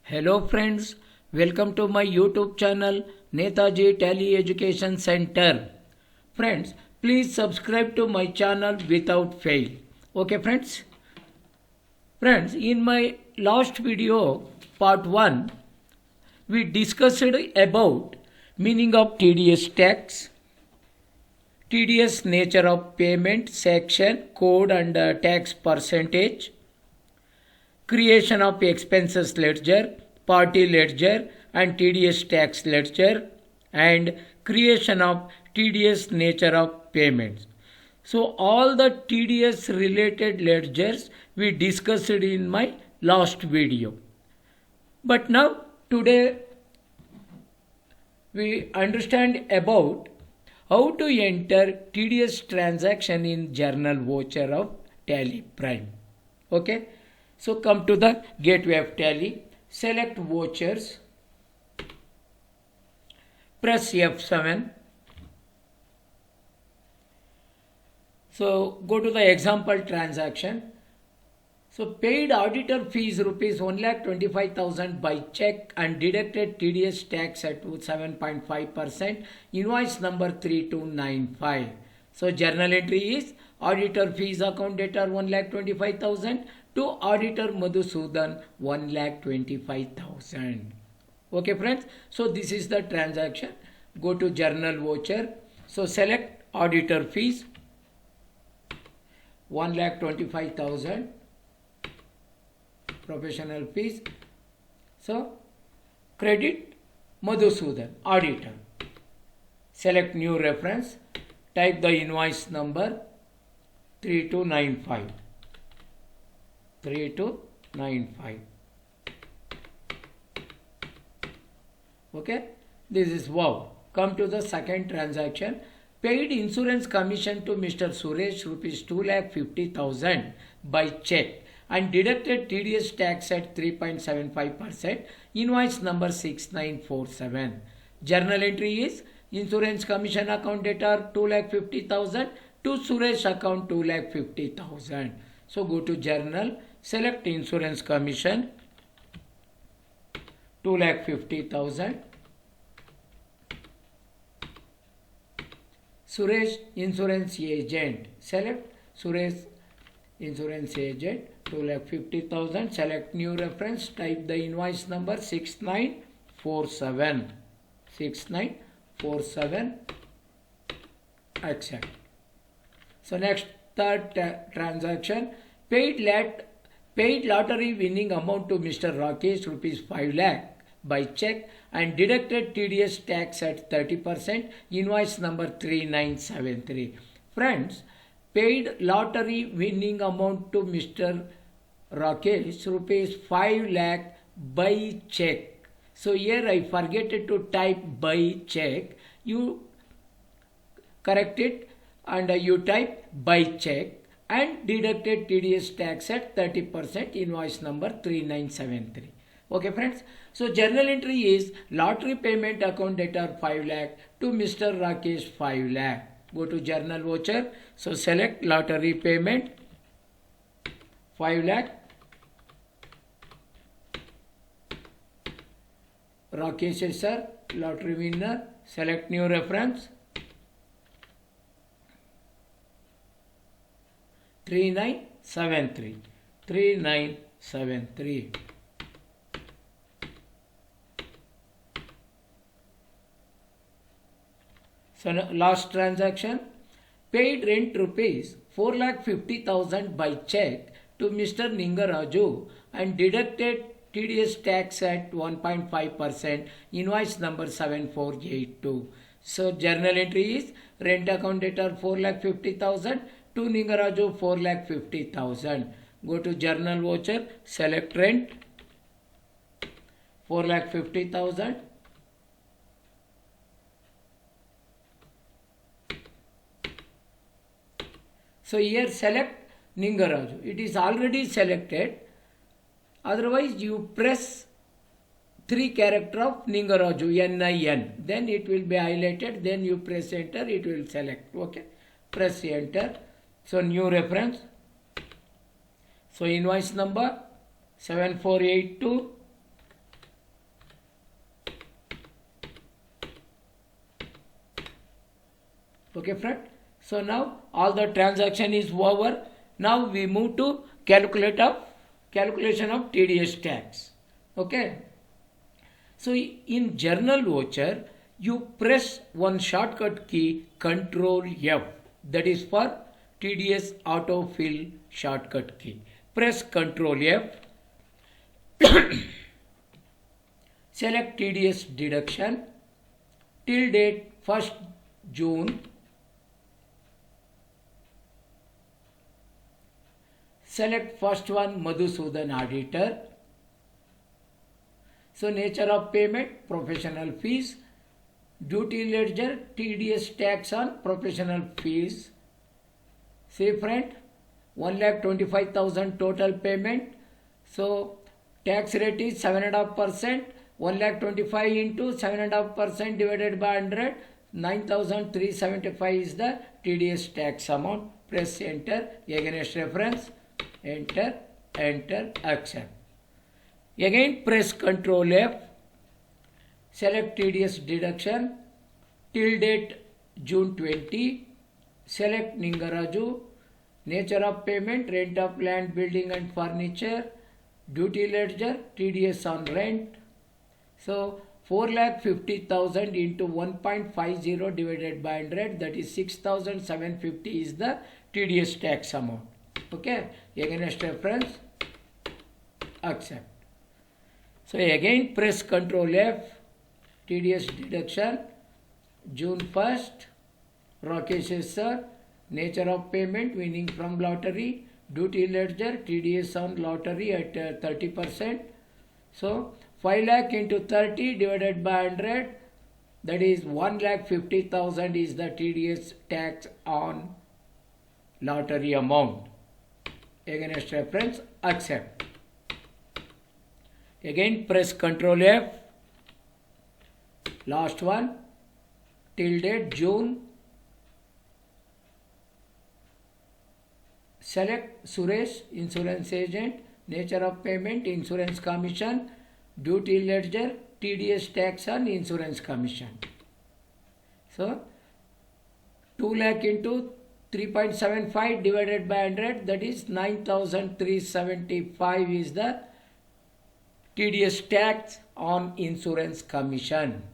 Hello friends, welcome to my YouTube channel Netaji Tally Education Center. Friends, please subscribe to my channel without fail. Okay friends? Friends, in my last video, part 1, we discussed about meaning of TDS tax, TDS nature of payment, section, code and tax percentage, creation of expenses ledger, party ledger and TDS tax ledger, and creation of TDS nature of payments. So all the TDS related ledgers we discussed in my last video. But now today we understand about how to enter TDS transaction in journal voucher of Tally Prime. Okay. So come to the gateway of Tally, select vouchers, press F7. So go to the example transaction. So paid auditor fees rupees 1,25,000 by check and deducted TDS tax at 7.5%, invoice number 3295. So journal entry is auditor fees account data 1,25,000 to auditor Madhusudan 1,25,000. Okay friends, so this is the transaction. Go to journal voucher. So select auditor fees 1,25,000, professional fees. So credit Madhusudan auditor. Select new reference. Type the invoice number 3295. 3295. Okay, this is wow. Come to the second transaction. Paid insurance commission to Mr. Suresh rupees 2,50,000 by check and deducted TDS tax at 3.75%, invoice number 6947. Journal entry is insurance commission account data 2,50,000 to Suresh account 2,50,000. So go to journal, select insurance commission 2,50,000. Suresh insurance agent, select Suresh insurance agent 2,50,000. Select new reference, type the invoice number 6947. 6947. Accept. So next third transaction, paid lottery winning amount to Mr. Rakesh rupees 5 lakh by check and deducted TDS tax at 30%, invoice number 3973. Friends, paid lottery winning amount to Mr. Rakesh rupees 5 lakh by check. So here I forget to type by check. You correct it and you type by check and deducted TDS tax at 30%, invoice number 3973. Okay friends, so journal entry is lottery payment account data 5 lakh to Mr. Rakesh 5 lakh. Go to journal voucher. So select lottery payment 5 lakh. Rakesh sir, lottery winner. Select new reference 3973. 3973. So last transaction, paid rent rupees 4,50,000 by check to Mr. Ningaraju and deducted TDS tax at 1.5%, invoice number 7482. So journal entry is rent account data 4,50,000 to Ningaraju 4,50,000. Go to journal voucher, select rent 4,50,000. So here select Ningaraju. It is already selected. Otherwise you press 3 character of Ningaraju, NIN. Then it will be highlighted. Then you press enter. It will select. Okay. Press enter. So new reference. So invoice number 7482. Okay, friend. So now all the transaction is over. Now we move to calculation of TDS tax. Okay. So in journal voucher, you press one shortcut key Control F. That is for TDS autofill shortcut key. Press Control F. Select TDS deduction till date 1st June. Select first one Madhusudan auditor. So nature of payment, professional fees. Duty ledger, TDS tax on professional fees. See friend, 1,25,000 total payment. So tax rate is 7.5%. 1,25,000 into 7.5% divided by 100. 9,375 is the TDS tax amount. Press enter. Against reference. Enter. Enter. Accept. Again press Ctrl F. Select TDS deduction till date June 20. Select Ningaraju. Nature of payment, rent of land, building and furniture. Duty ledger, TDS on rent. So 4,50,000 into 1.50 divided by 100, that is 6,750 is the TDS tax amount. Okay, against reference, accept. So again press Ctrl F. TDS deduction June 1st. Rakesh sir. Nature of payment, winning from lottery. Duty ledger, TDS on lottery at 30%. So 5 lakh into 30 divided by 100, that is 1,50,000 is the TDS tax on lottery amount. Against reference, accept. Again press Ctrl F. Last one till date June. Select Suresh, insurance agent. Nature of payment, insurance commission. Duty ledger, TDS tax on insurance commission. So 2 lakh into 3.75 divided by 100, that is 9,375 is the TDS tax on insurance commission.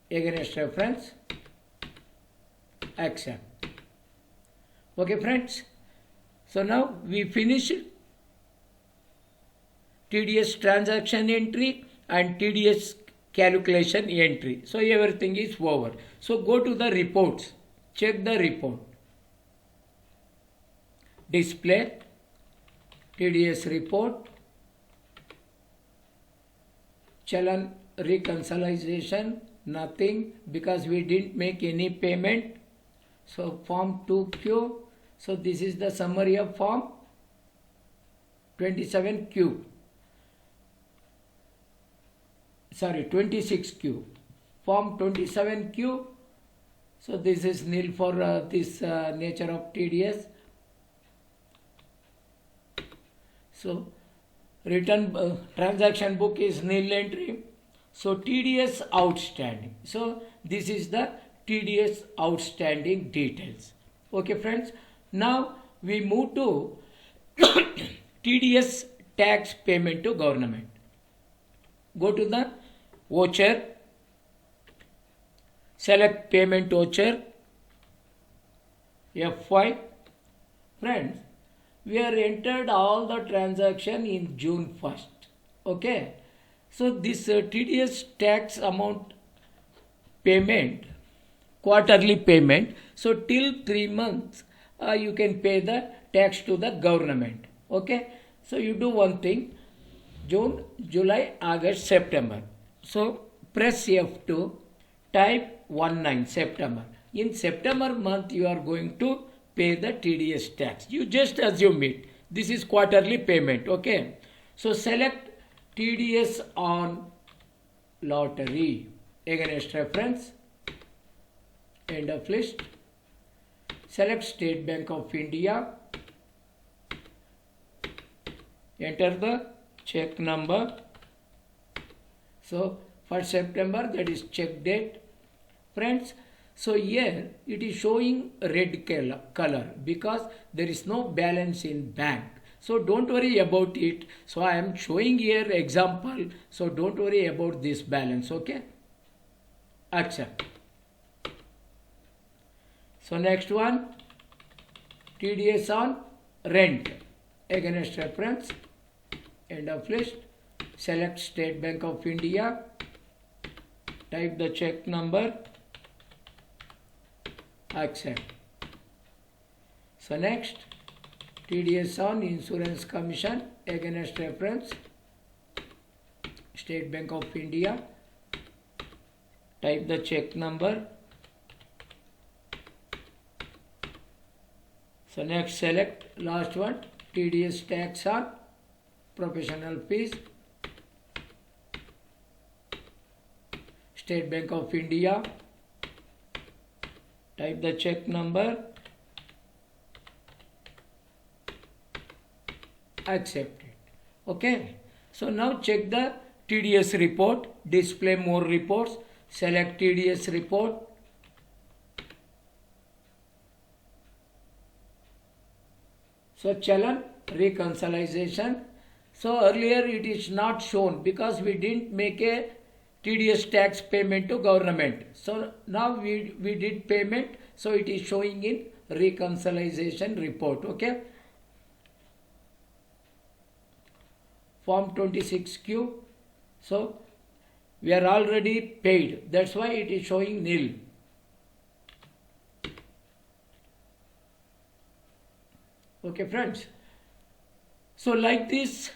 Against reference, accept. Okay friends, so now we finished TDS transaction entry and TDS calculation entry. So everything is over. So go to the reports, check the report. Display TDS report, Chalan reconciliation, nothing because we didn't make any payment. So form 2Q. So this is the summary of form 27Q. Sorry, 26Q. Form 27Q. So this is nil for this nature of TDS. So return transaction book is nil entry. So TDS outstanding. So this is the TDS outstanding details. Okay friends. Now we move to TDS tax payment to government. Go to the voucher. Select payment voucher. F5. Friends, we are entered all the transaction in June 1st. Okay. So this TDS tax amount payment, quarterly payment. So till 3 months you can pay the tax to the government. Okay. So you do one thing, June, July, August, September. So press F2, type 19 September. In September month you are going to pay the TDS tax. You just assume it. This is quarterly payment. Okay. So select TDS on lottery. Against reference. End of list. Select State Bank of India. Enter the check number. So for September, that is check date. Friends, So here it is showing red color because there is no balance in bank. So don't worry about it. So I am showing here example. So don't worry about this balance. Okay. Accept. So next one, TDS on rent against reference. End of list. Select State Bank of India. Type the check number. Accept. So next, TDS on Insurance Commission against reference. State Bank of India. Type the check number. So next, select last one, TDS tax on professional fees. State Bank of India. Type the check number. Accept it. Okay. So now check the TDS report. Display more reports. Select TDS report. So Chalan reconciliation. So earlier it is not shown because we didn't make a TDS tax payment to government. So now we did payment. So it is showing in reconciliation report. Okay. Form 26Q. So we are already paid. That's why it is showing nil. Okay, friends. So like this,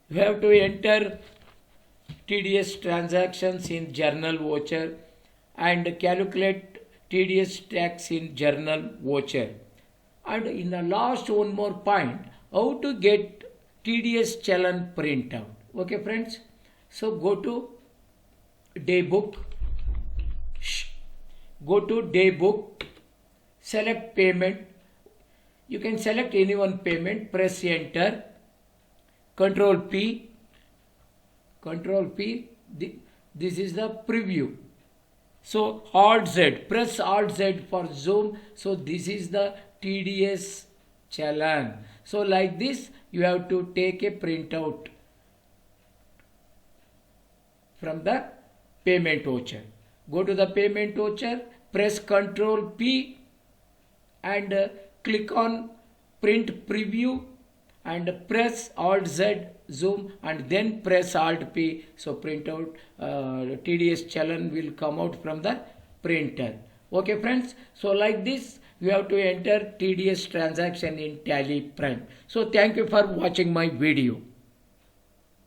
we have to enter TDS transactions in journal voucher and calculate TDS tax in journal voucher. And in the last one more point, how to get TDS Chalan printout. Okay, friends. So go to daybook. Go to daybook. Select payment. You can select any one payment. Press enter. Control P. Control P. This is the preview. So Alt Z. Press Alt Z for zoom. So this is the TDS Chalan. So like this, you have to take a printout from the payment voucher. Go to the payment voucher, press Ctrl P and click on print preview and press Alt Z zoom and then press Alt P. So printout TDS Chalan will come out from the printer. Okay, friends. So like this, you have to enter TDS transaction in Tally Prime. So thank you for watching my video.